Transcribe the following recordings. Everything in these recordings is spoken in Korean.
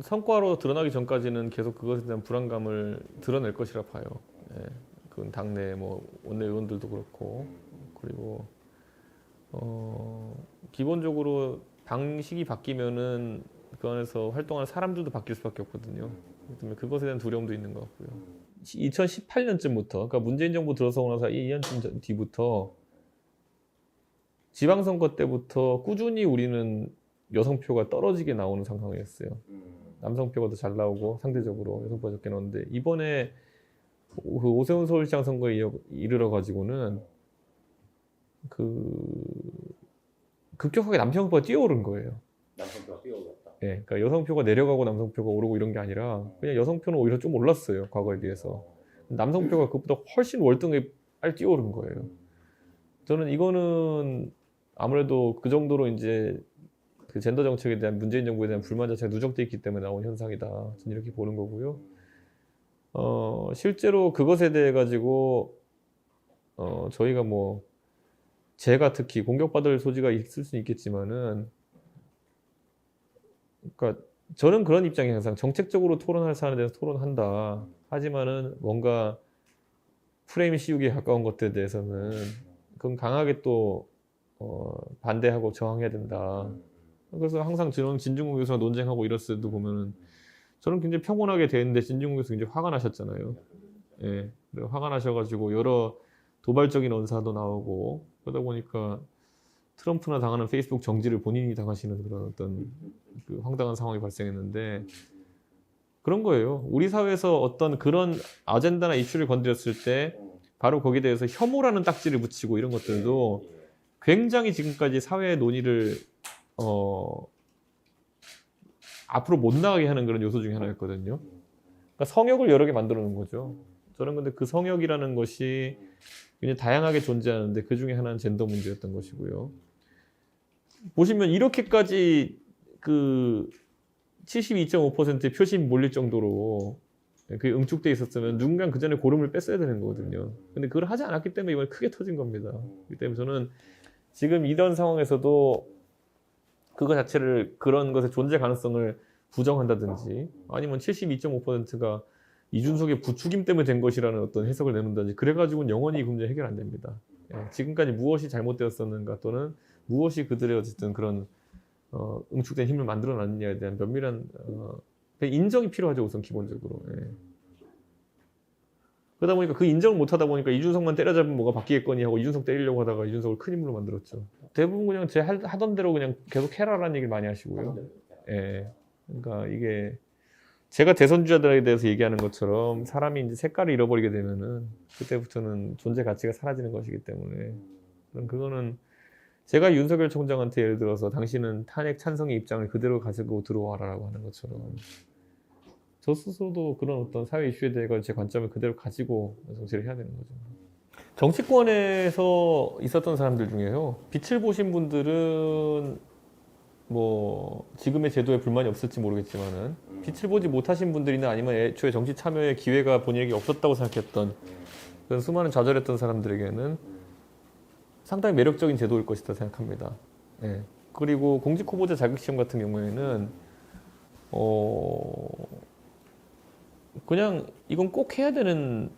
성과로 드러나기 전까지는 계속 그것에 대한 불안감을 드러낼 것이라 봐요. 예. 그건 당내 뭐 원내 의원들도 그렇고 그리고 기본적으로 방식이 바뀌면은 그 안에서 활동하는 사람들도 바뀔 수밖에 없거든요. 그렇기 때문에 그것에 대한 두려움도 있는 것 같고요. 2018년쯤부터, 그러니까 문재인 정부 들어서고 나서 2년 뒤부터 지방선거 때부터 꾸준히 우리는 여성표가 떨어지게 나오는 상황이었어요. 남성표가 더 잘 나오고 상대적으로 여성표가 적게 나오는데 이번에 그 오세훈 서울시장 선거에 이르러 가지고는 그 급격하게 남성표가 뛰어오른 거예요. 남성표가 뛰어올랐다. 예, 그러니까 여성표가 내려가고 남성표가 오르고 이런 게 아니라 그냥 여성표는 오히려 좀 올랐어요, 과거에 비해서. 남성표가 그것보다 훨씬 월등하게 빨리 뛰어오른 거예요. 저는 이거는 아무래도 그 정도로 이제 그 젠더 정책에 대한 문재인 정부에 대한 불만 자체가 누적돼 있기 때문에 나온 현상이다. 저는 이렇게 보는 거고요. 실제로 그것에 대해 가지고 저희가 뭐 제가 특히 공격받을 소지가 있을 수는 있겠지만은, 그러니까 저는 그런 입장이 항상 정책적으로 토론할 사안에 대해서 토론한다. 하지만은 뭔가 프레임 씌우기에 가까운 것들에 대해서는 그건 강하게 또 반대하고 저항해야 된다. 그래서 항상 저는 진중권 교수와 논쟁하고 이랬을 때도 보면은 저는 굉장히 평온하게 되는데 진중권 교수 굉장히 화가 나셨잖아요. 예, 화가 나셔가지고 여러 도발적인 언사도 나오고 그러다 보니까 트럼프나 당하는 페이스북 정지를 본인이 당하시는 그런 어떤 그 황당한 상황이 발생했는데, 그런 거예요. 우리 사회에서 어떤 그런 아젠다나 이슈를 건드렸을 때 바로 거기에 대해서 혐오라는 딱지를 붙이고 이런 것들도 굉장히 지금까지 사회의 논의를 앞으로 못 나가게 하는 그런 요소 중에 하나였거든요. 그러니까 성역을 여러 개 만들어 놓은 거죠. 저는 근데 그 성역이라는 것이 굉장히 다양하게 존재하는데 그 중에 하나는 젠더 문제였던 것이고요. 보시면 이렇게까지 그 72.5%의 표심이 몰릴 정도로 그게 응축돼 있었으면 누군가 그 전에 고름을 뺐어야 되는 거거든요. 근데 그걸 하지 않았기 때문에 이번에 크게 터진 겁니다. 그렇기 때문에 저는 지금 이런 상황에서도 그거 자체를, 그런 것의 존재 가능성을 부정한다든지 아니면 72.5%가 이준석의 부추김 때문에 된 것이라는 어떤 해석을 내놓는다든지 그래가지고는 영원히 이 문제 해결 안 됩니다. 지금까지 무엇이 잘못되었었는가 또는 무엇이 그들의 어쨌든 그런 응축된 힘을 만들어놨느냐에 대한 면밀한 인정이 필요하죠, 우선 기본적으로. 예. 그러다 보니까 그 인정을 못하다 보니까 이준석만 때려잡으면 뭐가 바뀌겠거니 하고 이준석 때리려고 하다가 이준석을 큰 힘으로 만들었죠. 대부분 그냥 제 하던 대로 그냥 계속 해라라는 얘기를 많이 하시고요. 예. 그러니까 이게 제가 대선주자들에 대해서 얘기하는 것처럼 사람이 이제 색깔을 잃어버리게 되면은 그때부터는 존재 가치가 사라지는 것이기 때문에, 그럼 그거는 제가 윤석열 총장한테 예를 들어서 당신은 탄핵 찬성의 입장을 그대로 가지고 들어와라라고 하는 것처럼 저 스스로도 그런 어떤 사회 이슈에 대해 제 관점을 그대로 가지고 정치를 해야 되는 거죠. 정치권에서 있었던 사람들 중에요, 빛을 보신 분들은 뭐 지금의 제도에 불만이 없을지 모르겠지만은 빛을 보지 못하신 분들이나 아니면 애초에 정치 참여의 기회가 본인에게 없었다고 생각했던 그런 수많은 좌절했던 사람들에게는 상당히 매력적인 제도일 것이다 생각합니다. 예. 그리고 공직 후보자 자격시험 같은 경우에는 그냥 이건 꼭 해야 되는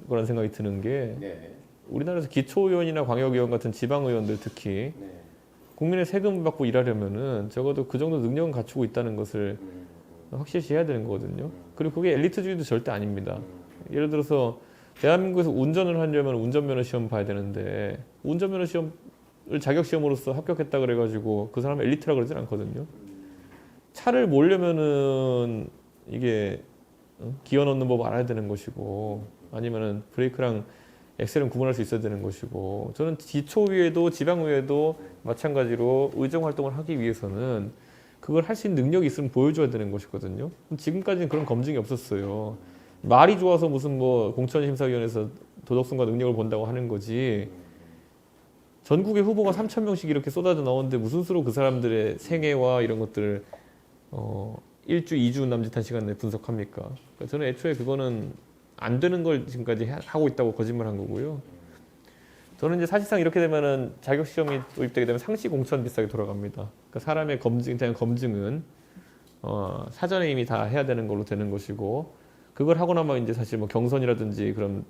거란 생각이 드는 게, 우리나라에서 기초의원이나 광역의원 같은 지방의원들 특히 국민의 세금을 받고 일하려면은 적어도 그 정도 능력은 갖추고 있다는 것을 확실시 해야 되는 거거든요. 그리고 그게 엘리트주의도 절대 아닙니다. 예를 들어서 대한민국에서 운전을 하려면 운전면허 시험 봐야 되는데 운전면허 시험을 자격시험으로서 합격했다 그래가지고 그 사람 엘리트라 그러진 않거든요. 차를 몰려면은 이게 기어 넣는 법 알아야 되는 것이고 아니면은 브레이크랑 엑셀은 구분할 수 있어야 되는 것이고, 저는 기초의회도 지방의회도 마찬가지로 의정활동을 하기 위해서는 그걸 할 수 있는 능력이 있으면 보여줘야 되는 것이거든요. 지금까지는 그런 검증이 없었어요. 말이 좋아서 무슨 뭐 공천심사위원회에서 도덕성과 능력을 본다고 하는 거지, 전국의 후보가 3,000명씩 이렇게 쏟아져 나오는데 무슨 수로 그 사람들의 생애와 이런 것들을 1주, 2주 남짓한 시간 내에 분석합니까? 그러니까 저는 애초에 그거는 안 되는 걸 지금까지 하고 있다고 거짓말한 거고요. 저는 이제 사실상 이렇게 되면은 자격시험이 도입되게 되면 상시 공천 비슷하게 돌아갑니다. 그러니까 사람의 검증에 대한 검증은 사전에 이미 다 해야 되는 걸로 되는 것이고, 그걸 하고 나면 이제 사실 뭐 경선이라든지 그런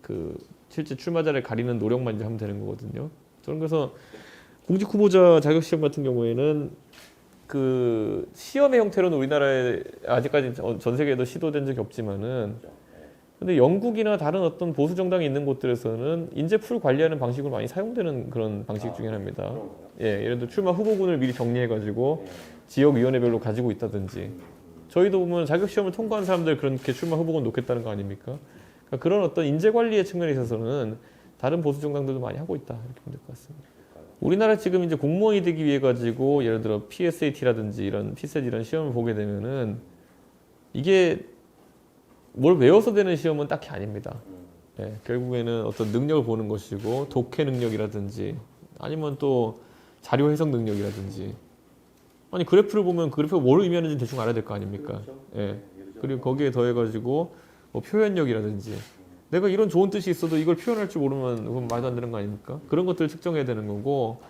그 실제 출마자를 가리는 노력만 이제 하면 되는 거거든요. 저는 그래서 공직 후보자 자격 시험 같은 경우에는 그 시험의 형태로는 우리나라에 아직까지 전 세계에도 시도된 적이 없지만은, 근데 영국이나 다른 어떤 보수 정당이 있는 곳들에서는 인재풀 관리하는 방식으로 많이 사용되는 그런 방식 중에 하나입니다. 예, 예를 들어 출마 후보군을 미리 정리해가지고 지역위원회별로 가지고 있다든지, 저희도 보면 자격시험을 통과한 사람들 그렇게 출마 후보군 놓겠다는 거 아닙니까? 그러니까 그런 어떤 인재 관리의 측면에 있어서는 다른 보수 정당들도 많이 하고 있다, 이렇게 보면 될 것 같습니다. 우리나라 지금 이제 공무원이 되기 위해 가지고 예를 들어 PSAT라든지 이런 PSAT 이런 시험을 보게 되면은 이게 뭘 외워서 되는 시험은 딱히 아닙니다. 예, 결국에는 어떤 능력을 보는 것이고, 독해 능력이라든지 아니면 또 자료 해석 능력이라든지, 아니 그래프를 보면 그래프가 뭘 의미하는지 대충 알아야 될 거 아닙니까? 예. 그리고 거기에 더해가지고 뭐 표현력이라든지, 내가 이런 좋은 뜻이 있어도 이걸 표현할 줄 모르면 그건 말도 안 되는 거 아닙니까? 그런 것들을 측정해야 되는 거고,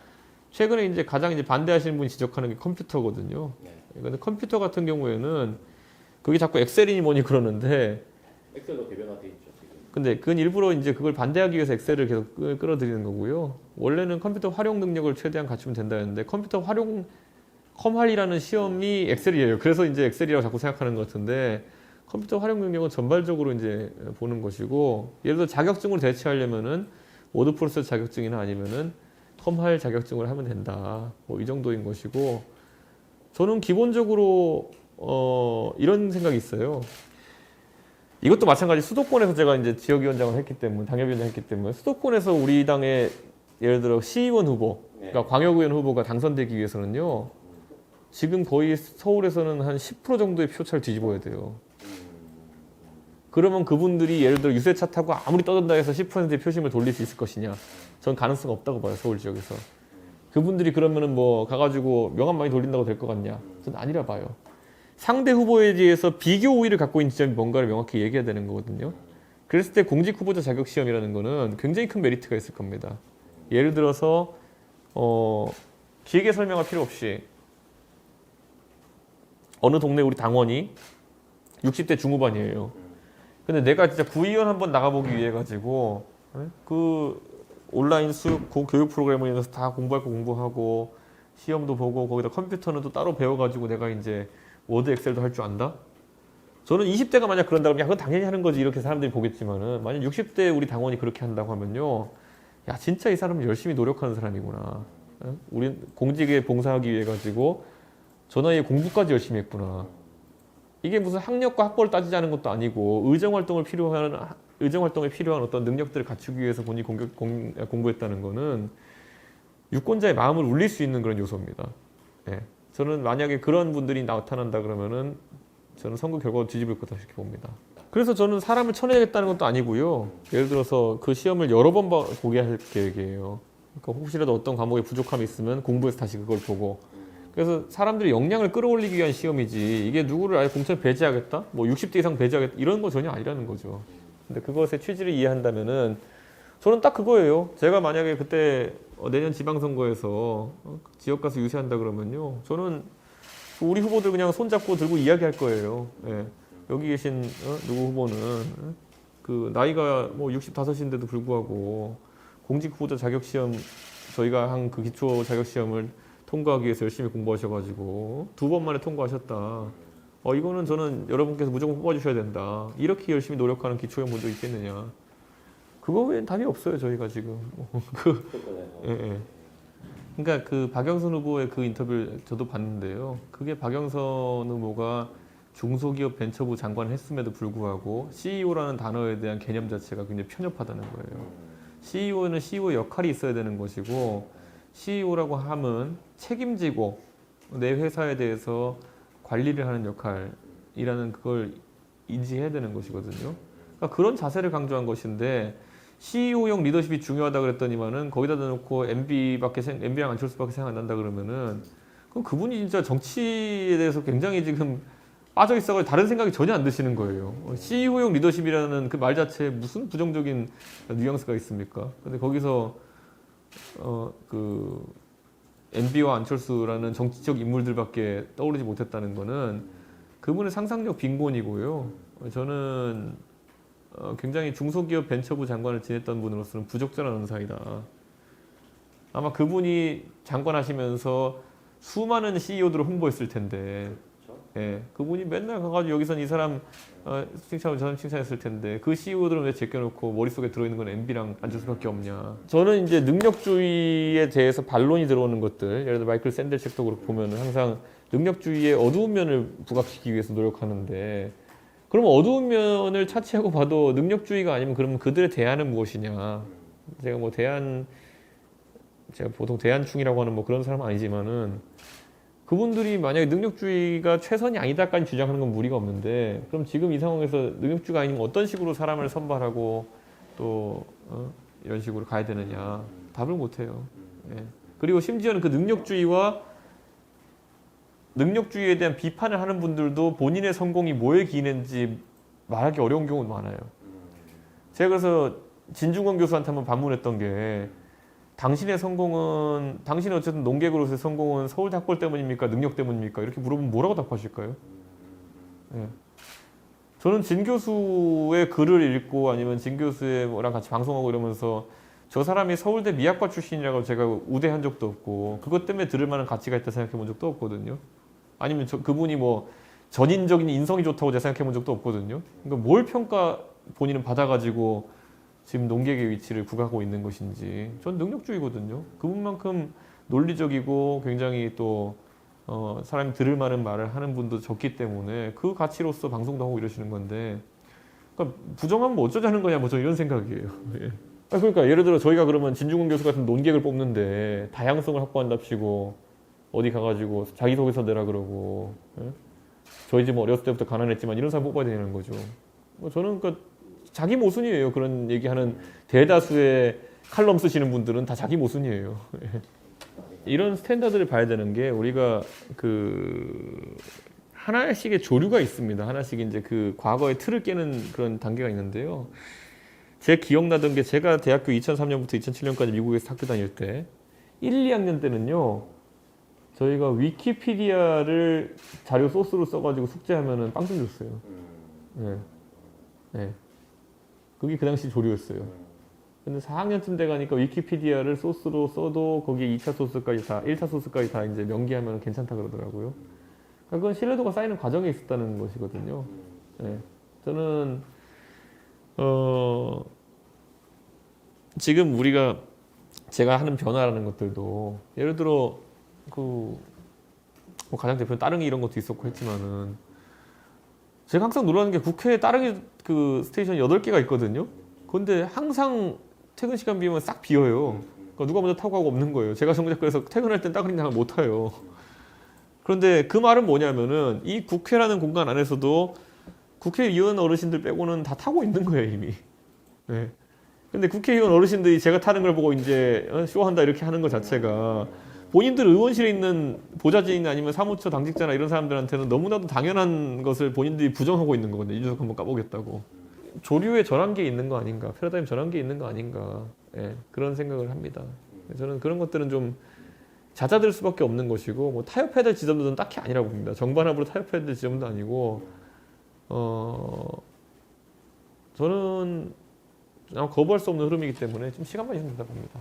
최근에 이제 가장 이제 반대하시는 분이 지적하는 게 컴퓨터거든요. 근데 컴퓨터 같은 경우에는 그게 자꾸 엑셀이니 뭐니 그러는데, 엑셀도 개변화돼 있죠 지금. 근데 그건 일부러 이제 그걸 반대하기 위해서 엑셀을 계속 끌어들이는 거고요. 원래는 컴퓨터 활용 능력을 최대한 갖추면 된다는데, 컴퓨터 활용 컴활이라는 시험이 엑셀이에요. 그래서 이제 엑셀이라고 자꾸 생각하는 것 같은데, 컴퓨터 활용 능력은 전반적으로 이제 보는 것이고, 예를 들어 자격증으로 대체하려면은 워드 프로세서 자격증이나 아니면은 컴활 자격증을 하면 된다. 뭐 이 정도인 것이고, 저는 기본적으로 이런 생각이 있어요. 이것도 마찬가지, 수도권에서 제가 이제 지역위원장을 했기 때문에, 당협위원장을 했기 때문에, 수도권에서 우리 당의 예를 들어 시의원 후보, 그러니까 광역의원 후보가 당선되기 위해서는요, 지금 거의 서울에서는 한 10% 정도의 표차를 뒤집어야 돼요. 그러면 그분들이 예를 들어 유세차 타고 아무리 떠든다 해서 10%의 표심을 돌릴 수 있을 것이냐? 전 가능성 없다고 봐요, 서울 지역에서. 그분들이 그러면은 뭐 가가지고 명함 많이 돌린다고 될 것 같냐? 전 아니라 봐요. 상대 후보에 대해서 비교 우위를 갖고 있는 지점이 뭔가를 명확히 얘기해야 되는 거거든요. 그랬을 때 공직 후보자 자격 시험이라는 거는 굉장히 큰 메리트가 있을 겁니다. 예를 들어서 길게 설명할 필요 없이 어느 동네 우리 당원이 60대 중후반이에요. 근데 내가 진짜 구의원 한번 나가보기 위해 가지고 그 온라인 교육 프로그램을 인해서 다 공부할 거 공부하고 시험도 보고 거기다 컴퓨터는 또 따로 배워가지고 내가 이제 워드 엑셀도 할 줄 안다? 저는 20대가 만약 그런다 그러면 야, 그건 당연히 하는 거지 이렇게 사람들이 보겠지만은, 만약 60대 우리 당원이 그렇게 한다고 하면요, 야 진짜 이 사람은 열심히 노력하는 사람이구나. 우리 공직에 봉사하기 위해 가지고 저 나이에 공부까지 열심히 했구나. 이게 무슨 학력과 학벌을 따지자는 것도 아니고 의정 활동에 필요한 어떤 능력들을 갖추기 위해서 본인이 공부했다는 거는 유권자의 마음을 울릴 수 있는 그런 요소입니다. 예. 저는 만약에 그런 분들이 나타난다 그러면은 저는 선거 결과를 뒤집을 거다 이렇게 봅니다. 그래서 저는 사람을 쳐내겠다는 것도 아니고요. 예를 들어서 그 시험을 여러 번 보게 할 계획이에요. 그러니까 혹시라도 어떤 과목에 부족함이 있으면 공부해서 다시 그걸 보고. 그래서 사람들이 역량을 끌어올리기 위한 시험이지, 이게 누구를 아예 공천에 배제하겠다? 뭐 60대 이상 배제하겠다? 이런 거 전혀 아니라는 거죠. 근데 그것의 취지를 이해한다면은 저는 딱 그거예요. 제가 만약에 그때 내년 지방선거에서 지역 가서 유세한다 그러면요, 저는 우리 후보들 그냥 손잡고 들고 이야기할 거예요. 예. 여기 계신 누구 후보는 그 나이가 뭐 65인데도 불구하고 공직 후보자 자격시험, 저희가 한 그 기초 자격시험을 통과하기 위해서 열심히 공부하셔가지고 2번 만에 통과하셨다. 이거는 저는 여러분께서 무조건 뽑아주셔야 된다. 이렇게 열심히 노력하는 기초의원분도 있겠느냐. 그거 외엔 답이 없어요, 저희가 지금. 예. 그러니까 그 박영선 후보의 그 인터뷰를 저도 봤는데요. 그게 박영선 후보가 중소기업 벤처부 장관을 했음에도 불구하고 CEO라는 단어에 대한 개념 자체가 굉장히 편협하다는 거예요. CEO는 CEO의 역할이 있어야 되는 것이고, CEO라고 함은 책임지고 내 회사에 대해서 관리를 하는 역할이라는 그걸 인지해야 되는 것이거든요. 그러니까 그런 자세를 강조한 것인데, CEO형 리더십이 중요하다 그랬더니만은 거기다 놓고 MB랑 안철수밖에 생각 안 난다 그러면은, 그럼 그분이 진짜 정치에 대해서 굉장히 지금 빠져 있어가지고 다른 생각이 전혀 안 드시는 거예요. CEO형 리더십이라는 그 말 자체에 무슨 부정적인 뉘앙스가 있습니까? 근데 거기서 MB와 안철수라는 정치적 인물들밖에 떠오르지 못했다는 거는 그분의 상상력 빈곤이고요. 저는 굉장히 중소기업 벤처부 장관을 지냈던 분으로서는 부적절한 언사이다. 아마 그분이 장관 하시면서 수많은 CEO들을 홍보했을 텐데, 예, 그분이 맨날 가가지고 여기선 이 사람 칭찬하고 저 사람 칭찬했을 텐데 그 CEO들은 왜 제껴놓고 머릿속에 들어있는 건 MB랑 안철수밖에 없냐. 저는 이제 능력주의에 대해서 반론이 들어오는 것들, 예를 들어 마이클 샌델 책도 그렇고 보면은 항상 능력주의의 어두운 면을 부각시키기 위해서 노력하는데, 그럼 어두운 면을 차치하고 봐도 능력주의가 아니면 그러면 그들의 대안은 무엇이냐. 제가 뭐 제가 보통 대안충이라고 하는 뭐 그런 사람은 아니지만은, 그분들이 만약에 능력주의가 최선이 아니다까지 주장하는 건 무리가 없는데, 그럼 지금 이 상황에서 능력주의가 아니면 어떤 식으로 사람을 선발하고 또 이런 식으로 가야 되느냐, 답을 못해요. 예. 그리고 심지어는 그 능력주의에 대한 비판을 하는 분들도 본인의 성공이 뭐에 기인했는지 말하기 어려운 경우가 많아요. 제가 그래서 진중권 교수한테 한번 반문했던 게, 당신은 어쨌든 농객으로서의 성공은 서울대 학벌 때문입니까? 능력 때문입니까? 이렇게 물어보면 뭐라고 답하실까요? 예. 저는 진 교수의 글을 읽고 아니면 진 교수랑 같이 방송하고 이러면서 저 사람이 서울대 미학과 출신이라고 제가 우대한 적도 없고, 그것 때문에 들을 만한 가치가 있다 생각해 본 적도 없거든요. 아니면 그분이 뭐 전인적인 인성이 좋다고 제가 생각해 본 적도 없거든요. 그러니까 뭘 본인은 받아가지고 지금 농객의 위치를 구가하고 있는 것인지, 전 능력주의거든요. 그분만큼 논리적이고 굉장히 또 사람이 들을 만한 말을 하는 분도 적기 때문에 그 가치로서 방송도 하고 이러시는 건데, 그러니까 부정하면 뭐 어쩌자는 거냐, 뭐 저 이런 생각이에요. 예. 그러니까 예를 들어 저희가 그러면 진중권 교수 같은 논객을 뽑는데 다양성을 확보한답시고 어디 가가지고 자기소개서 내라 그러고, 예? 저희 집 어렸을 때부터 가난했지만 이런 사람 뽑아야 되는 거죠. 뭐 저는 그러니까 자기 모순이에요. 그런 얘기하는 대다수의 칼럼 쓰시는 분들은 다 자기 모순이에요. 이런 스탠다드를 봐야 되는 게, 우리가 하나씩의 조류가 있습니다. 하나씩 이제 그 과거의 틀을 깨는 그런 단계가 있는데요. 제 기억나던 게, 제가 대학교 2003년부터 2007년까지 미국에서 학교 다닐 때 1, 2학년 때는요, 저희가 위키피디아를 자료 소스로 써가지고 숙제하면은 빵 터졌어요. 네. 네. 그게 그 당시 조류였어요. 근데 4학년쯤 돼 가니까 위키피디아를 소스로 써도 거기에 2차 소스까지 다, 1차 소스까지 다 이제 명기하면 괜찮다 그러더라고요. 그러니까 그건 신뢰도가 쌓이는 과정에 있었다는 것이거든요. 네. 저는 지금 제가 하는 변화라는 것들도, 예를 들어 뭐 가장 대표는 따릉이 이런 것도 있었고 했지만은, 제가 항상 놀라는 게 국회에 따릉이 그 스테이션이 8개가 있거든요. 그런데 항상 퇴근 시간 비면 싹 비어요. 그러니까 누가 먼저 타고 가고 없는 거예요. 제가 정작 그래서 퇴근할 땐 따릉이 못 타요. 그런데 그 말은 뭐냐면은, 이 국회라는 공간 안에서도 국회의원 어르신들 빼고는 다 타고 있는 거예요, 이미. 네. 근데 국회의원 어르신들이 제가 타는 걸 보고 이제 쇼한다 이렇게 하는 것 자체가, 본인들 의원실에 있는 보좌진 아니면 사무처 당직자나 이런 사람들한테는 너무나도 당연한 것을 본인들이 부정하고 있는 거거든요. 이준석 한번 까보겠다고. 조류의 전환기에 있는 거 아닌가, 패러다임 전환기에 있는 거 아닌가, 예, 그런 생각을 합니다. 저는 그런 것들은 좀 잦아들 수밖에 없는 것이고, 뭐 타협해야 될 지점들은 딱히 아니라고 봅니다. 정반합으로 타협해야 될 지점도 아니고, 저는 아마 거부할 수 없는 흐름이기 때문에 좀 시간만 있으면 된다고 봅니다.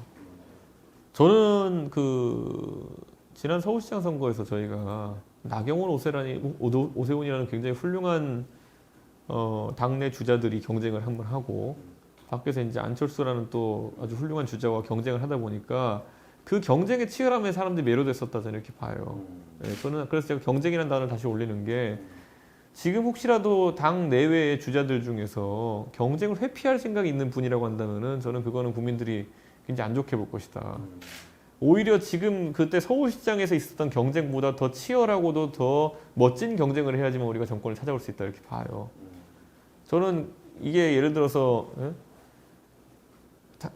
저는 지난 서울시장 선거에서 저희가 나경원, 오세훈이라는 굉장히 훌륭한 당내 주자들이 경쟁을 한번 하고, 밖에서 이제 안철수라는 또 아주 훌륭한 주자와 경쟁을 하다 보니까 그 경쟁의 치열함에 사람들이 매료됐었다, 저는 이렇게 봐요. 네, 저는 그래서 제가 경쟁이라는 단어를 다시 올리는 게, 지금 혹시라도 당 내외의 주자들 중에서 경쟁을 회피할 생각이 있는 분이라고 한다면은, 저는 그거는 국민들이 굉장히 안 좋게 볼 것이다. 오히려 지금 그때 서울시장에서 있었던 경쟁보다 더 치열하고도 더 멋진 경쟁을 해야지만 우리가 정권을 찾아올 수 있다, 이렇게 봐요. 저는 이게 예를 들어서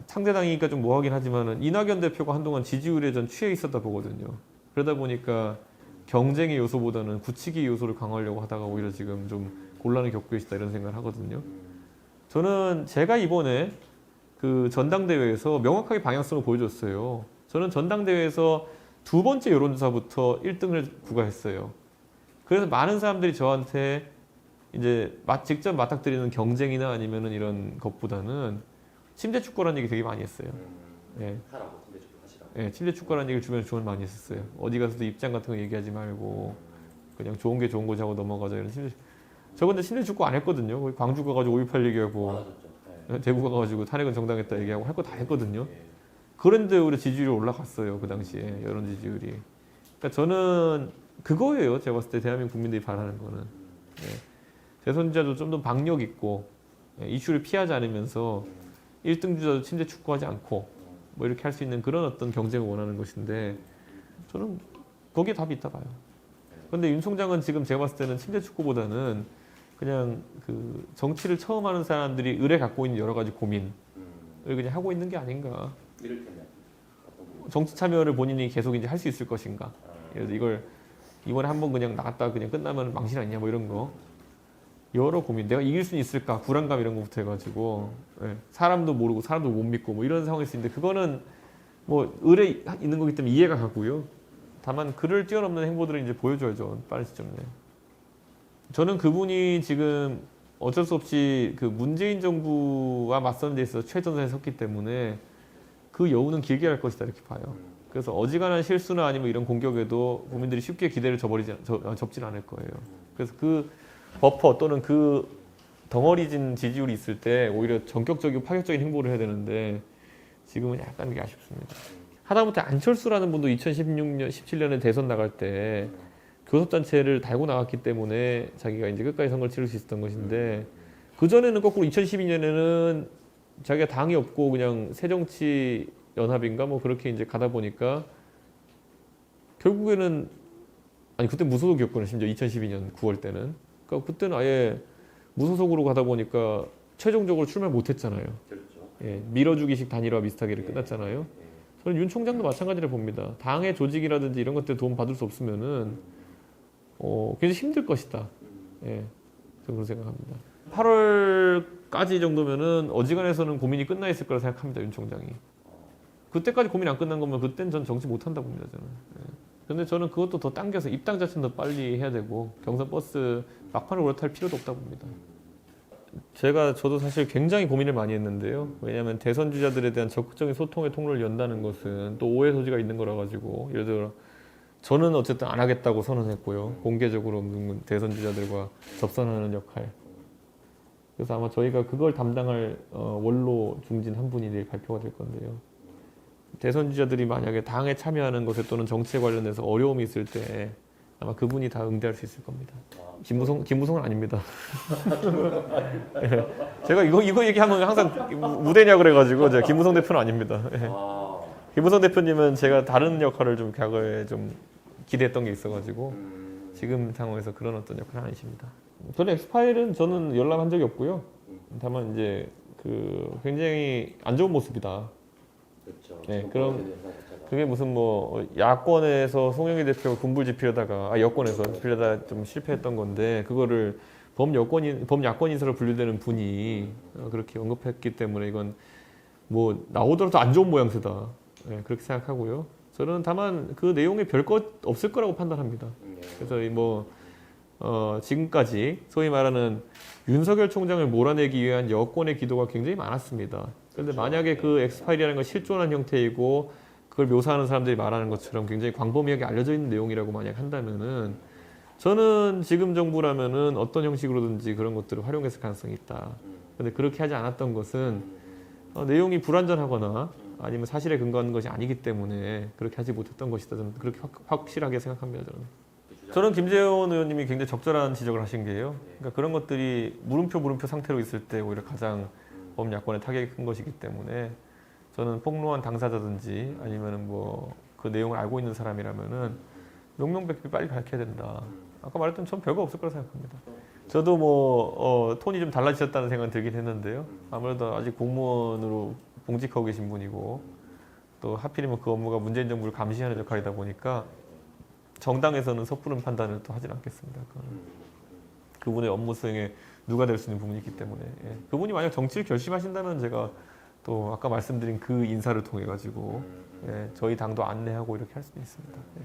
상대당이니까 좀 뭐하긴 하지만은, 이낙연 대표가 한동안 지지율에 전 취해 있었다 보거든요. 그러다 보니까 경쟁의 요소보다는 굳히기 요소를 강화하려고 하다가 오히려 지금 좀 곤란을 겪고 계시다, 이런 생각을 하거든요. 저는 제가 이번에 그 전당대회에서 명확하게 방향성을 보여줬어요. 저는 전당대회에서 두 번째 여론조사부터 1등을 부과했어요. 그래서 많은 사람들이 저한테 이제 직접 맞닥뜨리는 경쟁이나 아니면은 이런 것보다는 침대 축구라는 얘기 되게 많이 했어요. 예. 하라고 침대 축구 하시라고. 예, 침대 축구라는 얘기를 주변에서 조언 많이 했었어요. 어디 가서도 입장 같은 거 얘기하지 말고 그냥 좋은 게 좋은 거지 하고 넘어가자 이런 침대. 저 근데 침대 축구 안 했거든요. 거기 광주 가가지고 5.18 얘기하고 많아졌죠. 대구 가가지고 탄핵은 정당했다 얘기하고 할 거 다 했거든요. 예. 그런데 우리 지지율이 올라갔어요. 그 당시에 여론 지지율이. 그러니까 저는 그거예요. 제가 봤을 때 대한민국 국민들이 바라는 거는. 예. 대선주자도 좀 더 박력 있고 이슈를 피하지 않으면서 1등 주자도 침대 축구하지 않고 뭐 이렇게 할 수 있는 그런 어떤 경쟁을 원하는 것인데 저는 거기에 답이 있다 봐요. 그런데 윤 총장은 지금 제가 봤을 때는 침대 축구보다는 그냥 그 정치를 처음 하는 사람들이 을에 갖고 있는 여러 가지 고민을 그냥 하고 있는 게 아닌가. 이를테면 정치 참여를 본인이 계속 이제 할 수 있을 것인가. 그래서 이걸 이번에 한번 그냥 나갔다 그냥 끝나면 망신 아니냐 뭐 이런 거. 여러 고민. 내가 이길 수 있을까? 불안감 이런 거부터 해가지고 예. 사람도 모르고 사람도 못 믿고 뭐 이런 상황이 있는데 그거는 뭐 을에 있는 거기 때문에 이해가 가고요. 다만 그를 뛰어넘는 행보들을 이제 보여줘야죠. 빠른 시점 내에. 저는 그분이 지금 어쩔 수 없이 그 문재인 정부와 맞서는 데 있어서 최전선에 섰기 때문에 그 여우는 길게 갈 것이다 이렇게 봐요. 그래서 어지간한 실수나 아니면 이런 공격에도 국민들이 쉽게 기대를 접진 않을 거예요. 그래서 그 버퍼 또는 그 덩어리진 지지율이 있을 때 오히려 전격적이고 파격적인 행보를 해야 되는데 지금은 약간 그게 아쉽습니다. 하다못해 안철수라는 분도 2016년, 17년에 대선 나갈 때 교섭단체를 달고 나갔기 때문에 자기가 이제 끝까지 선거를 치를 수 있었던 것인데 그전에는 거꾸로 2012년에는 자기가 당이 없고 그냥 새정치연합인가 뭐 그렇게 이제 가다 보니까 결국에는 아니 그때 무소속이었거든요. 심지어 2012년 9월 때는. 그러니까 그때는 아예 무소속으로 가다 보니까 최종적으로 출마를 못했잖아요. 그렇죠. 예, 밀어주기식 단일화 비슷하게 예. 끝났잖아요. 예. 저는 윤 총장도 마찬가지를 봅니다. 당의 조직이라든지 이런 것들 도움 받을 수 없으면은 굉장히 힘들 것이다. 예, 저는 그렇게 생각합니다. 8월까지 정도면은 어지간해서는 고민이 끝나 있을 거라 생각합니다. 윤 총장이. 그때까지 고민 안 끝난 거면 그때는 전 정치 못 한다 봅니다. 저는. 예. 근데 저는 그것도 더 당겨서 입당 자체는 더 빨리 해야 되고 경선 버스 막판을 올라탈 필요도 없다 봅니다. 저도 사실 굉장히 고민을 많이 했는데요. 왜냐하면 대선 주자들에 대한 적극적인 소통의 통로를 연다는 것은 또 오해 소지가 있는 거라 가지고 예를 들어 저는 어쨌든 안 하겠다고 선언했고요. 공개적으로 대선 주자들과 접선하는 역할. 그래서 아마 저희가 그걸 담당할 원로 중진 한 분이 내일 발표가 될 건데요. 대선 주자들이 만약에 당에 참여하는 것에 또는 정치에 관련해서 어려움이 있을 때 아마 그분이 다 응대할 수 있을 겁니다. 김무성은 아닙니다. 예. 제가 이거 얘기하면 항상 무대냐 그래가지고 제가 김무성 대표는 아닙니다. 예. 김무성 대표님은 제가 다른 역할을 좀 과거에 좀 기대했던 게 있어가지고 지금 상황에서 그런 어떤 역할은 아니십니다. 저는 엑스파일은 저는 연락한 적이 없고요. 다만 이제 그 굉장히 안 좋은 모습이다. 그렇죠. 네, 그럼 그게 무슨 뭐 야권에서 송영길 대표가 군불 집필하다가 여권에서 집필하다 좀 실패했던 건데 그거를 범야권 인사로 분류되는 분이 그렇게 언급했기 때문에 이건 뭐 나오더라도 안 좋은 모양새다. 네, 그렇게 생각하고요. 저는 다만 그 내용에 별것 없을 거라고 판단합니다. 그래서 지금까지 소위 말하는 윤석열 총장을 몰아내기 위한 여권의 기도가 굉장히 많았습니다. 그런데 만약에 그 엑스파일이라는 건 실존한 형태이고 그걸 묘사하는 사람들이 말하는 것처럼 굉장히 광범위하게 알려져 있는 내용이라고 만약 한다면은 저는 지금 정부라면은 어떤 형식으로든지 그런 것들을 활용했을 가능성이 있다. 그런데 그렇게 하지 않았던 것은 내용이 불완전하거나 아니면 사실에 근거하는 것이 아니기 때문에 그렇게 하지 못했던 것이다. 저는 그렇게 확실하게 생각합니다. 저는 김재원 의원님이 굉장히 적절한 지적을 하신 게요. 그러니까 그런 것들이 물음표 상태로 있을 때 오히려 가장 범야권에 타격이 큰 것이기 때문에 저는 폭로한 당사자든지 아니면은 뭐 그 내용을 알고 있는 사람이라면은 명명백백 빨리 밝혀야 된다. 아까 말했던 전 별거 없을 거라 생각합니다. 저도 뭐 톤이 좀 달라지셨다는 생각은 들긴 했는데요. 아무래도 아직 공무원으로 봉직하고 계신 분이고 또 하필이면 그 업무가 문재인 정부를 감시하는 역할이다 보니까 정당에서는 섣부른 판단을 또 하진 않겠습니다. 그분의 업무 수행에 누가 될 수 있는 부분이 있기 때문에 그분이 만약 정치를 결심하신다면 제가 또 아까 말씀드린 그 인사를 통해 가지고 예, 저희 당도 안내하고 이렇게 할 수 있습니다. 예.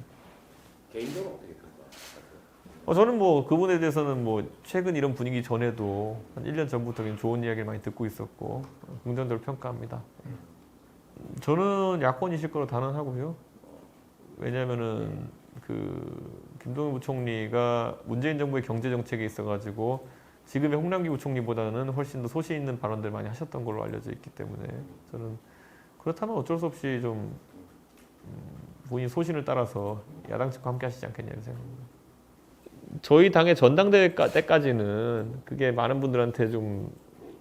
개인적으로 어떻게 평가하세요? 저는 뭐 그분에 대해서는 뭐 최근 이런 분위기 전에도 한 1년 전부터 굉장히 좋은 이야기를 많이 듣고 있었고 긍정적으로 평가합니다. 저는 야권이실 거로 단언하고요. 왜냐하면은 그 김동연 부총리가 문재인 정부의 경제 정책에 있어가지고 지금의 홍남기 부총리보다는 훨씬 더 소신 있는 발언들 많이 하셨던 걸로 알려져 있기 때문에 저는 그렇다면 어쩔 수 없이 좀 본인 소신을 따라서 야당 측과 함께 하시지 않겠냐는 생각입니다. 저희 당의 전당대회 때까지는 그게 많은 분들한테 좀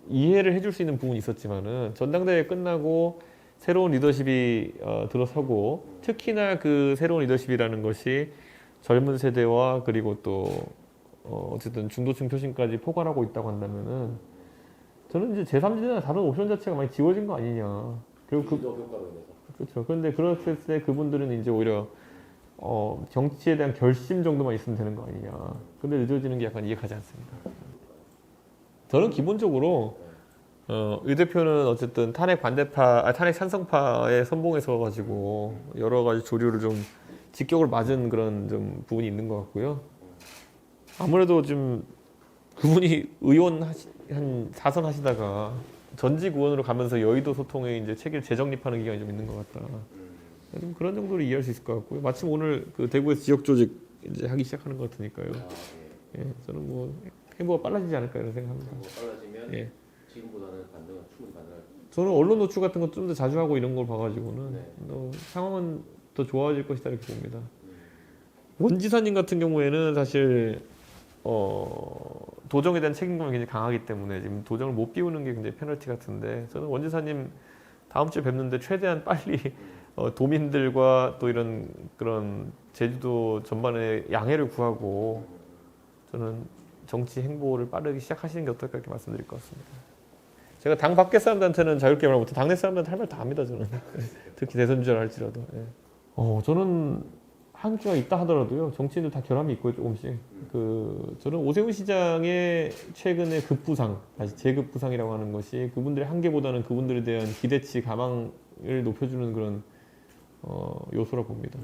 이해를 해줄 수 있는 부분이 있었지만은 전당대회 끝나고 새로운 리더십이 들어서고 특히나 그 새로운 리더십이라는 것이 젊은 세대와 그리고 또 어쨌든 중도층 표심까지 포괄하고 있다고 한다면은 저는 이제 제3지대나 다른 옵션 자체가 많이 지워진 거 아니냐. 그리고 그렇죠. 그런데 그랬을 때 그분들은 이제 오히려 정치에 대한 결심 정도만 있으면 되는 거 아니냐. 근데 늦어지는 게 약간 이해가지 않습니다. 저는 기본적으로 유 대표는 어쨌든 탄핵 반대파, 탄핵 찬성파의 선봉에 서가지고 여러 가지 조류를 좀 직격을 맞은 그런 좀 부분이 있는 것 같고요. 아무래도 좀 그분이 의원 한 4선 하시다가 전직 의원으로 가면서 여의도 소통에 이제 체계를 재정립하는 기간이 좀 있는 것 같다. 좀 그런 정도로 이해할 수 있을 것 같고요. 마침 오늘 그 대구에서 지역 조직 이제 하기 시작하는 것 같으니까요. 예, 저는 뭐 행보가 빨라지지 않을까 이런 생각합니다. 빨라지면 예. 지금보다는 반등은 충분히 가능할. 저는 언론 노출 같은 거 좀 더 자주 하고 이런 걸 봐가지고는 네. 상황은 더 좋아질 것이다 이렇게 봅니다. 원지사님 같은 경우에는 사실 도정에 대한 책임감이 굉장히 강하기 때문에 지금 도정을 못 비우는 게 굉장히 페널티 같은데 저는 원지사님 다음 주에 뵙는데 최대한 빨리 도민들과 또 이런 그런 제주도 전반에 양해를 구하고 저는 정치 행보를 빠르게 시작하시는 게 어떨까 이렇게 말씀드릴 것 같습니다. 제가 당 밖의 사람들한테는 자유롭게 말 못해 당내 사람들한테 할 말 다 합니다 저는. 특히 대선 주자를 할지라도. 예. 저는 한 주가 있다 하더라도요 정치인들 다 결함이 있고요 조금씩. 저는 오세훈 시장의 최근의 급부상, 다시 재급부상이라고 하는 것이 그분들의 한계보다는 그분들에 대한 기대치 가망을 높여주는 그런 요소라고 봅니다.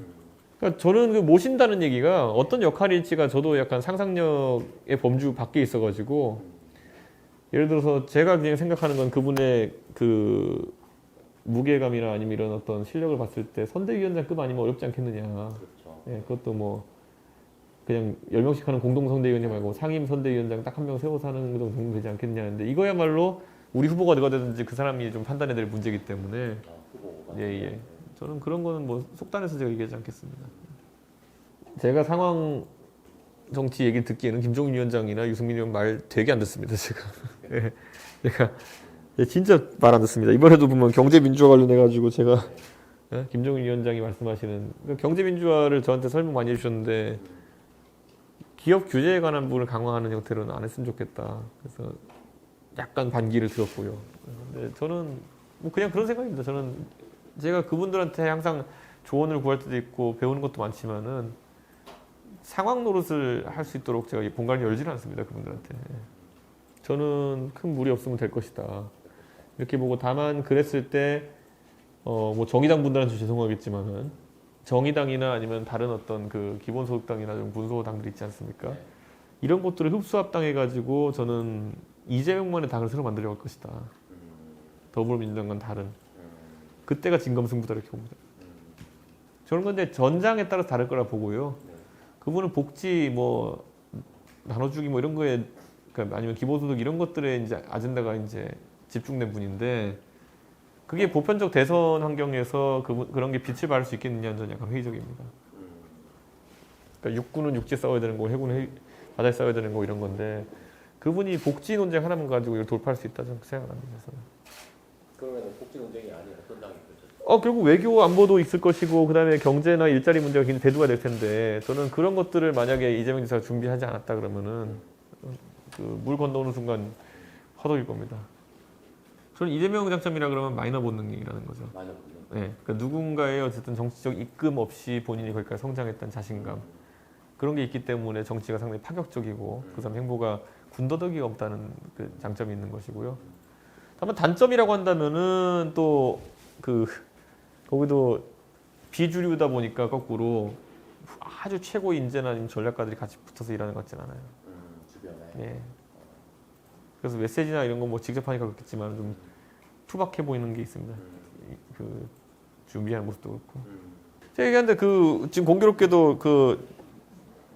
그러니까 저는 그 모신다는 얘기가 어떤 역할일지가 저도 약간 상상력의 범주 밖에 있어가지고 예를 들어서 제가 그냥 생각하는 건 그분의 그 무게감이나 아니면 이런 어떤 실력을 봤을 때 선대위원장급 아니면 어렵지 않겠느냐. 그렇죠. 예, 그것도 뭐 그냥 10명씩 하는 공동 선대위원장 말고 상임 선대위원장 딱 한 명 세워서 하는 정도 되지 않겠냐는데 이거야말로 우리 후보가 누가 되든지 그 사람이 좀 판단해야 될 문제이기 때문에 예. 저는 그런 거는 뭐 속단해서 제가 얘기하지 않겠습니다. 제가 상황 정치 얘기 듣기에는 김종인 위원장이나 유승민 의원 말 되게 안 듣습니다. 제가 진짜 말 안 듣습니다. 이번에도 보면 경제민주화 관련해가지고 제가 김종인 위원장이 말씀하시는 경제민주화를 저한테 설명 많이 해주셨는데 기업 규제에 관한 부분을 강화하는 형태로는 안 했으면 좋겠다. 그래서 약간 반기를 들었고요. 근데 저는 뭐 그냥 그런 생각입니다. 저는 제가 그분들한테 항상 조언을 구할 때도 있고 배우는 것도 많지만은 상황 노릇을 할 수 있도록 제가 공간을 열지는 않습니다. 그분들한테. 저는 큰 무리 없으면 될 것이다. 이렇게 보고 다만 그랬을 때 뭐 정의당 분들한테 죄송하겠지만은 정의당이나 아니면 다른 어떤 그 기본소득당이나 좀 군소당들 있지 않습니까? 이런 것들을 흡수합당해가지고 저는 이재명만의 당을 새로 만들려고 할 것이다. 더불어민주당과는 다른. 그때가 진검승부다 이렇게 봅니다. 저는 근데 전장에 따라서 다를 거라 보고요. 그분은 복지 뭐 나눠주기 뭐 이런 거에 그러니까 아니면 기본소득 이런 것들에 이제 아젠다가 이제 집중된 분인데 그게 보편적 대선 환경에서 그런 게 빛을 발할 수 있겠느냐는 저는 약간 회의적입니다. 그러니까 육군은 육지에 싸워야 되는 거고 해군은 바다에 싸워야 되는 거고 이런 건데 그분이 복지 논쟁 하나만 가지고 이걸 돌파할 수 있다 저는 생각합니다. 그러면 복지 논쟁이 아닌 어떤 당이 그렇죠? 결국 외교 안보도 있을 것이고 그다음에 경제나 일자리 문제가 굉장히 대두가 될 텐데 저는 그런 것들을 만약에 이재명 지사가 준비하지 않았다 그러면은 물 건너오는 순간 허덕일 겁니다. 저는 이재명 장점이라 그러면 마이너 본능이라는 거죠. 마이너 본능. 네, 그러니까 누군가의 어쨌든 정치적 입금 없이 본인이 거기까지 성장했던 자신감 그런 게 있기 때문에 정치가 상당히 파격적이고 그 사람 행보가 군더더기가 없다는 그 장점이 있는 것이고요. 다만 단점이라고 한다면은 또 그 거기도 비주류다 보니까 거꾸로 아주 최고 인재나 아니면 전략가들이 같이 붙어서 일하는 것 같진 않아요. 주변에. 예. 그래서 메시지나 이런 거 뭐 직접 하니까 그렇겠지만 좀 투박해 보이는 게 있습니다. 그 준비하는 모습도 그렇고. 제가 얘기하는데 그 지금 공교롭게도 그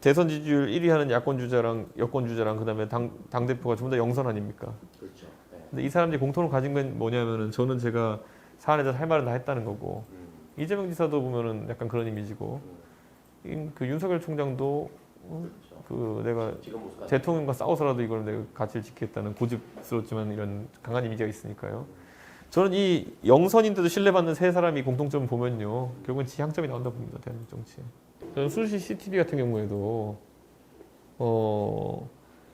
대선 지지율 1위 하는 야권 주자랑 여권 주자랑 그다음에 당 대표가 전부 다 영선 아닙니까? 그렇죠. 네. 근데 이 사람들이 공통으로 가진 건 뭐냐면은 저는 제가 사안에 대해서 할 말은 다 했다는 거고 이재명 지사도 보면은 약간 그런 이미지고 그 윤석열 총장도 그 내가 지금 모습 대통령과 싸워서라도 이걸 내가 가치를 지키겠다는 고집스럽지만 이런 강한 이미지가 있으니까요. 저는 이 영선인데도 신뢰받는 세 사람이 공통점을 보면요. 결국은 지향점이 나온다 봅니다. 대한민국 정치에. 저는 수시 CCTV 같은 경우에도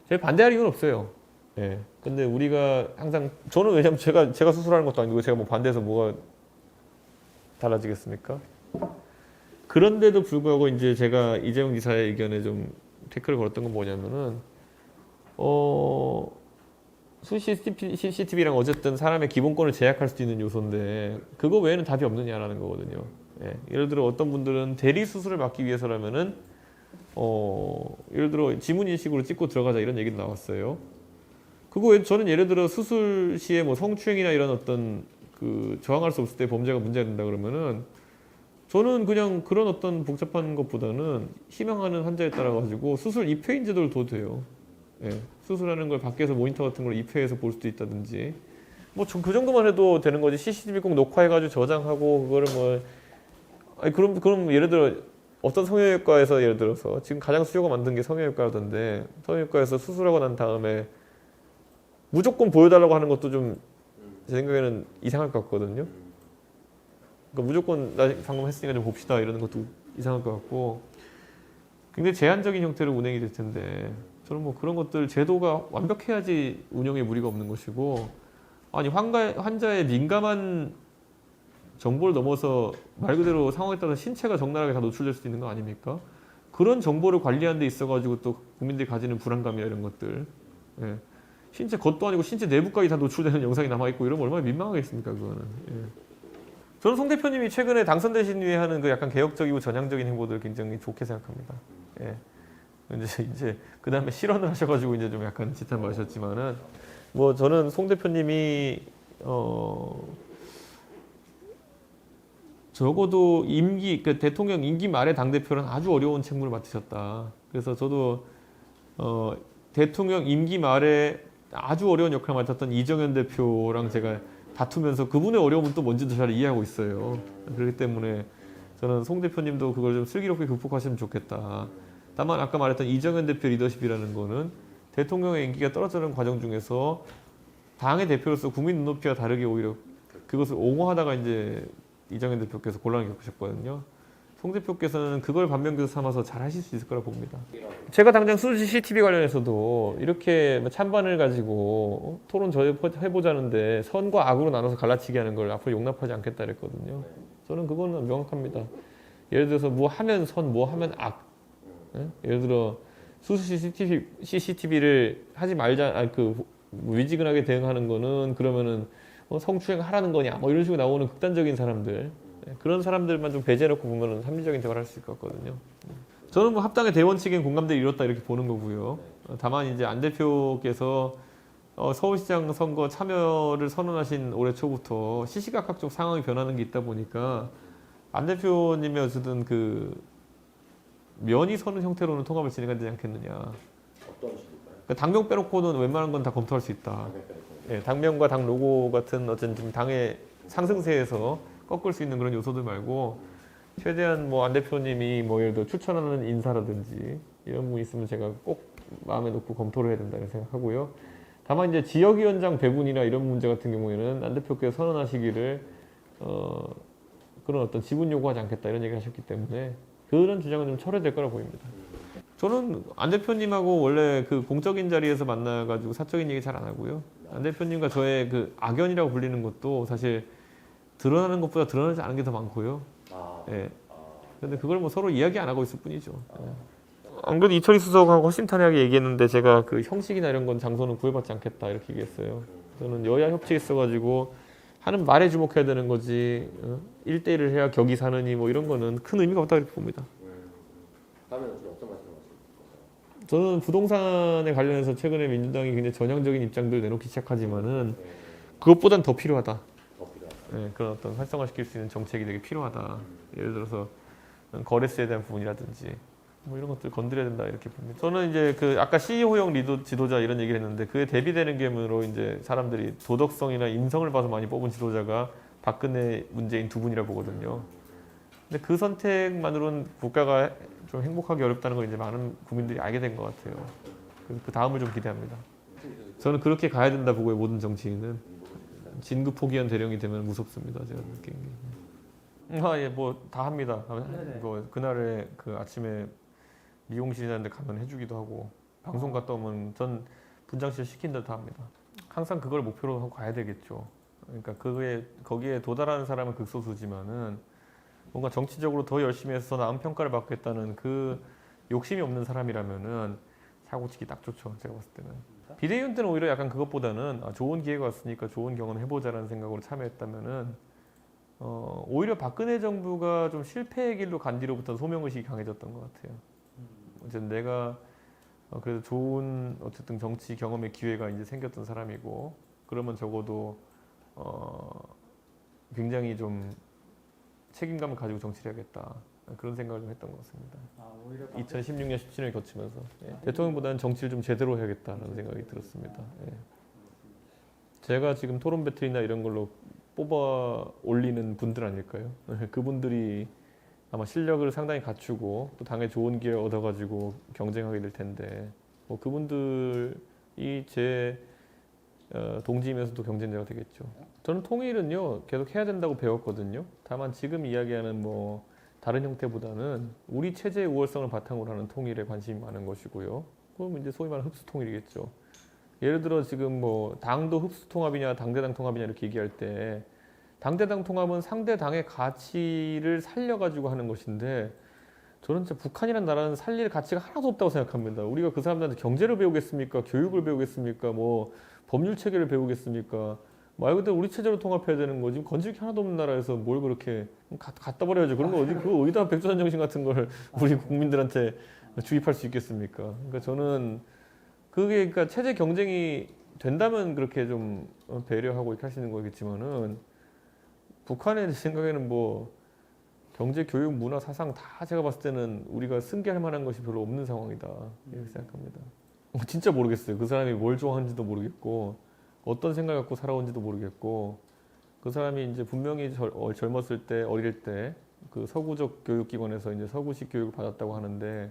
제가 반대할 이유는 없어요. 예. 근데 우리가 항상 저는 왜냐면 제가 수술하는 것도 아니고 제가 뭐 반대해서 뭐가 달라지겠습니까? 그런데도 불구하고 이제 제가 이재명 지사의 의견에 좀 태클을 걸었던 건 뭐냐면은 수시 CCTV랑 어쨌든 사람의 기본권을 제약할 수도 있는 요소인데 그거 외에는 답이 없느냐라는 거거든요. 예. 예를 들어 어떤 분들은 대리 수술을 막기 위해서라면은 예를 들어 지문 인식으로 찍고 들어가자 이런 얘기도 나왔어요. 그거 외에 저는 예를 들어 수술 시에 뭐 성추행이나 이런 어떤 그 저항할 수 없을 때 범죄가 문제가 된다 그러면은 저는 그냥 그런 어떤 복잡한 것보다는 희망하는 환자에 따라 가지고 수술 입회인 제도를 둬도 돼요. 예. 수술하는 걸 밖에서 모니터 같은 걸 입회해서 볼 수도 있다든지 뭐 그 정도만 해도 되는 거지. CCTV 꼭 녹화해가지고 저장하고 그거를 뭐 아니 그럼 예를 들어 어떤 성형외과에서 예를 들어서 지금 가장 수요가 많은 게 성형외과라던데 성형외과에서 수술하고 난 다음에 무조건 보여달라고 하는 것도 좀 제 생각에는 이상할 것 같거든요. 그러니까 무조건 나 방금 했으니까 좀 봅시다 이러는 것도 이상할 것 같고 굉장히 제한적인 형태로 운행이 될 텐데 저는 뭐 그런 것들 제도가 완벽해야지 운영에 무리가 없는 것이고 아니 환자의 민감한 정보를 넘어서 말 그대로 상황에 따라서 신체가 적나라하게 다 노출될 수도 있는 거 아닙니까? 그런 정보를 관리하는 데 있어가지고 또 국민들이 가지는 불안감이나 이런 것들 예. 신체 겉도 아니고 신체 내부까지 다 노출되는 영상이 남아있고 이러면 얼마나 민망하겠습니까 그거는. 예. 저는 송 대표님이 최근에 당선되신 후에 하는 그 약간 개혁적이고 전향적인 행보들을 굉장히 좋게 생각합니다. 예. 이제 그 다음에 실언을 하셔가지고 이제 좀 약간 지탄 받으셨지만은 뭐 저는 송 대표님이 적어도 그 대통령 임기 말에 당 대표는 아주 어려운 책무를 맡으셨다. 그래서 저도 대통령 임기 말에 아주 어려운 역할을 맡았던 이정현 대표랑 제가 다투면서 그분의 어려움은 또 뭔지도 잘 이해하고 있어요. 그렇기 때문에 저는 송 대표님도 그걸 좀 슬기롭게 극복하시면 좋겠다. 다만 아까 말했던 이정현 대표 리더십이라는 거는 대통령의 임기가 떨어지는 과정 중에서 당의 대표로서 국민 눈높이와 다르게 오히려 그것을 옹호하다가 이제 이정현 대표께서 곤란을 겪으셨거든요. 송 대표께서는 그걸 반면교사 삼아서 잘 하실 수 있을 거라 봅니다. 제가 당장 수시 CCTV 관련해서도 이렇게 찬반을 가지고 토론 해보자는데 선과 악으로 나눠서 갈라치기 하는 걸 앞으로 용납하지 않겠다 그랬거든요. 저는 그거는 명확합니다. 예를 들어서 뭐 하면 선, 뭐 하면 악. 예? 예를 들어 수시 CCTV를 하지 말자, 위지근하게 대응하는 거는 그러면은 성추행 하라는 거냐, 뭐 이런 식으로 나오는 극단적인 사람들. 그런 사람들만 좀 배제해놓고 보면은 합리적인 대화를 할 수 있을 것 같거든요. 저는 뭐 합당의 대원칙엔 공감대를 이뤘다 이렇게 보는 거고요. 다만 이제 안 대표께서 서울시장 선거 참여를 선언하신 올해 초부터 시시각각적 상황이 변하는 게 있다 보니까 안 대표님이 어쨌든 그 면이 서는 형태로는 통합을 진행해야 되지 않겠느냐. 어떤 식일까요? 그러니까 당명 빼놓고는 웬만한 건 다 검토할 수 있다. 예, 당명과 당 로고 같은 어쨌든 좀 당의 상승세에서 꺾을 수 있는 그런 요소들 말고 최대한 뭐 안 대표님이 뭐 예를 들어 추천하는 인사라든지 이런 분이 있으면 제가 꼭 마음에 놓고 검토를 해야 된다고 생각하고요. 다만 이제 지역위원장 배분이나 이런 문제 같은 경우에는 안 대표께서 선언하시기를 그런 어떤 지분 요구하지 않겠다 이런 얘기를 하셨기 때문에 그런 주장은 좀 철회될 거라 보입니다. 저는 안 대표님하고 원래 그 공적인 자리에서 만나가지고 사적인 얘기 잘 안 하고요. 안 대표님과 저의 그 악연이라고 불리는 것도 사실 드러나는 것보다 드러나지 않은 게 더 많고요. 예. 근데 그걸 뭐 서로 이야기 안 하고 있을 뿐이죠. 안 그래도 이철희 수석하고 허심탄회하게 얘기했는데 제가 그 형식이나 이런 건 장소는 구애받지 않겠다 이렇게 얘기했어요. 저는 여야 협치에 있어가지고 하는 말에 주목해야 되는 거지 1대1을 해야 격이 사느니 뭐 이런 거는 큰 의미가 없다 이렇게 봅니다. 다음에 어떤 말씀을 하실까요? 저는 부동산에 관련해서 최근에 민주당이 굉장히 전향적인 입장들 내놓기 시작하지만은 그것보단 더 필요하다. 네, 그런 어떤 활성화시킬 수 있는 정책이 되게 필요하다. 예를 들어서 거래세에 대한 부분이라든지 뭐 이런 것들 건드려야 된다 이렇게 봅니다. 저는 이제 그 아까 CEO형 지도자 이런 얘기를 했는데 그에 대비되는 계문으로 이제 사람들이 도덕성이나 인성을 봐서 많이 뽑은 지도자가 박근혜, 문재인 두 분이라 보거든요. 근데 그 선택만으로는 국가가 좀 행복하기 어렵다는 걸 이제 많은 국민들이 알게 된 것 같아요. 그래서 그 다음을 좀 기대합니다. 저는 그렇게 가야 된다 보고요. 모든 정치인은 진급 포기한 대령이 되면 무섭습니다. 제가 느낀 게. 예, 뭐 다 합니다. 뭐 그날에 그 아침에 미용실이라는데 가면 해주기도 하고 방송 갔다 오면 전 분장실 시킨 대로 다 합니다. 항상 그걸 목표로 하고 가야 되겠죠. 그러니까 거기에 도달하는 사람은 극소수지만은 뭔가 정치적으로 더 열심히 해서 나은 평가를 받겠다는 그 욕심이 없는 사람이라면은 사고치기 딱 좋죠. 제가 봤을 때는. 비대위원 때는 오히려 약간 그것보다는 좋은 기회가 왔으니까 좋은 경험 해보자라는 생각으로 참여했다면은 오히려 박근혜 정부가 좀 실패의 길로 간 뒤로부터 소명의식이 강해졌던 것 같아요. 어쨌든 내가 그래도 좋은 어쨌든 정치 경험의 기회가 이제 생겼던 사람이고 그러면 적어도 굉장히 좀 책임감을 가지고 정치를 해야겠다 그런 생각을 좀 했던 것 같습니다. 2016년, 17년을 거치면서 대통령보다는 정치를 좀 제대로 해야겠다라는 생각이 들었습니다. 제가 지금 토론 배틀이나 이런 걸로 뽑아 올리는 분들 아닐까요? 그분들이 아마 실력을 상당히 갖추고 또 당에 좋은 기회를 얻어가지고 경쟁하게 될 텐데 뭐 그분들이 제 동지이면서도 경쟁자가 되겠죠. 저는 통일은요 계속 해야 된다고 배웠거든요. 다만 지금 이야기하는 뭐 다른 형태보다는 우리 체제의 우월성을 바탕으로 하는 통일에 관심이 많은 것이고요. 그럼 이제 소위 말하는 흡수 통일이겠죠. 예를 들어 지금 뭐 당도 흡수 통합이냐 당대당 통합이냐 이렇게 얘기할 때 당대당 통합은 상대 당의 가치를 살려가지고 하는 것인데 저는 진짜 북한이라는 나라는 살릴 가치가 하나도 없다고 생각합니다. 우리가 그 사람들한테 경제를 배우겠습니까? 교육을 배우겠습니까? 뭐 법률 체계를 배우겠습니까? 말 그대로 우리 체제로 통합해야 되는 거지. 건질 게 하나도 없는 나라에서 뭘 그렇게 갖다 버려야죠. 그런 거 어디다 백두산 정신 같은 걸 우리 국민들한테 주입할 수 있겠습니까? 그러니까 저는 그게 그러니까 체제 경쟁이 된다면 그렇게 좀 배려하고 이렇게 할 수 있는 거겠지만은 북한의 생각에는 뭐 경제, 교육, 문화, 사상 다 제가 봤을 때는 우리가 승계할 만한 것이 별로 없는 상황이다 이렇게 생각합니다. 진짜 모르겠어요. 그 사람이 뭘 좋아하는지도 모르겠고 어떤 생각을 갖고 살아온지도 모르겠고 그 사람이 이제 분명히 젊었을 때 어릴 때 그 서구적 교육기관에서 이제 서구식 교육을 받았다고 하는데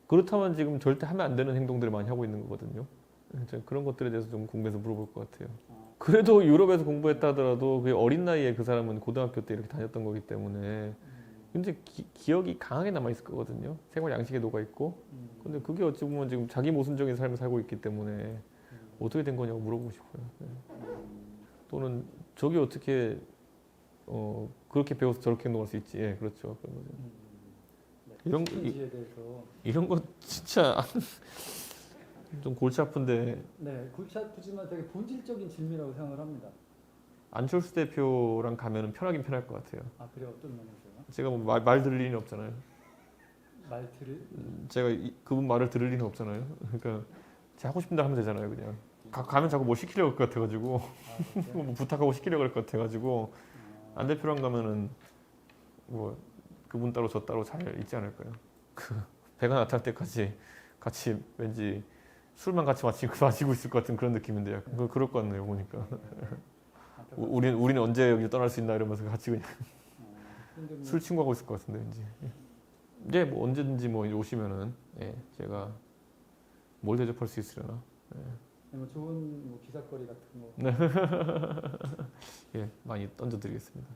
그렇다면 지금 절대 하면 안 되는 행동들을 많이 하고 있는 거거든요. 그런 것들에 대해서 좀 궁금해서 물어볼 것 같아요. 그래도 유럽에서 공부했다 하더라도 그 어린 나이에 그 사람은 고등학교 때 이렇게 다녔던 거기 때문에 근데 기억이 강하게 남아있을 거거든요. 생활 양식에 녹아있고 근데 그게 어찌 보면 지금 자기 모순적인 삶을 살고 있기 때문에 어떻게 된 거냐고 물어보고 싶어요. 또는 저게 어떻게 그렇게 배워서 저렇게 행동할 수 있지? 예, 그렇죠. 그런 거죠. 이런 거 진짜 좀 골치 아픈데. 네, 골치 아프지만 되게 본질적인 질문이라고 생각을 합니다. 안철수 대표랑 가면은 편하긴 편할 것 같아요. 아, 그래 어떤 면에서요? 제가 뭐 말 들을 리는 없잖아요. 말 들을? 제가 그분 말을 들을 리는 없잖아요. 그러니까 제가 하고 싶은 대로 하면 되잖아요, 그냥. 가면 자꾸 뭐 시키려고 할 것 같아가지고 뭐 부탁하고 시키려고 할 것 같아가지고 안 대표랑 가면은 뭐 그분 따로 저 따로 잘 있지 않을까요? 그 배가 나타날 때까지 같이 왠지 술만 같이 마시고 있을 것 같은 그런 느낌인데 약간 그럴 것 같네요 보니까. 우리는 언제 여기 떠날 수 있나 이러면서 같이 그냥 술 친구하고 있을 것 같은데 왠지. 예, 뭐 언제든지 뭐 오시면은 제가 뭘 대접할 수 있으려나. 뭐 좋은 뭐 기사거리 같은 거. 네. 예, 많이 던져드리겠습니다.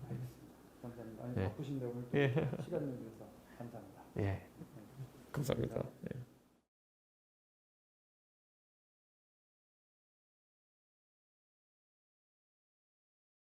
감사합니다. 아니, 바쁘신데 오늘 시간 내주셔서 감사합니다. 예, 감사합니다.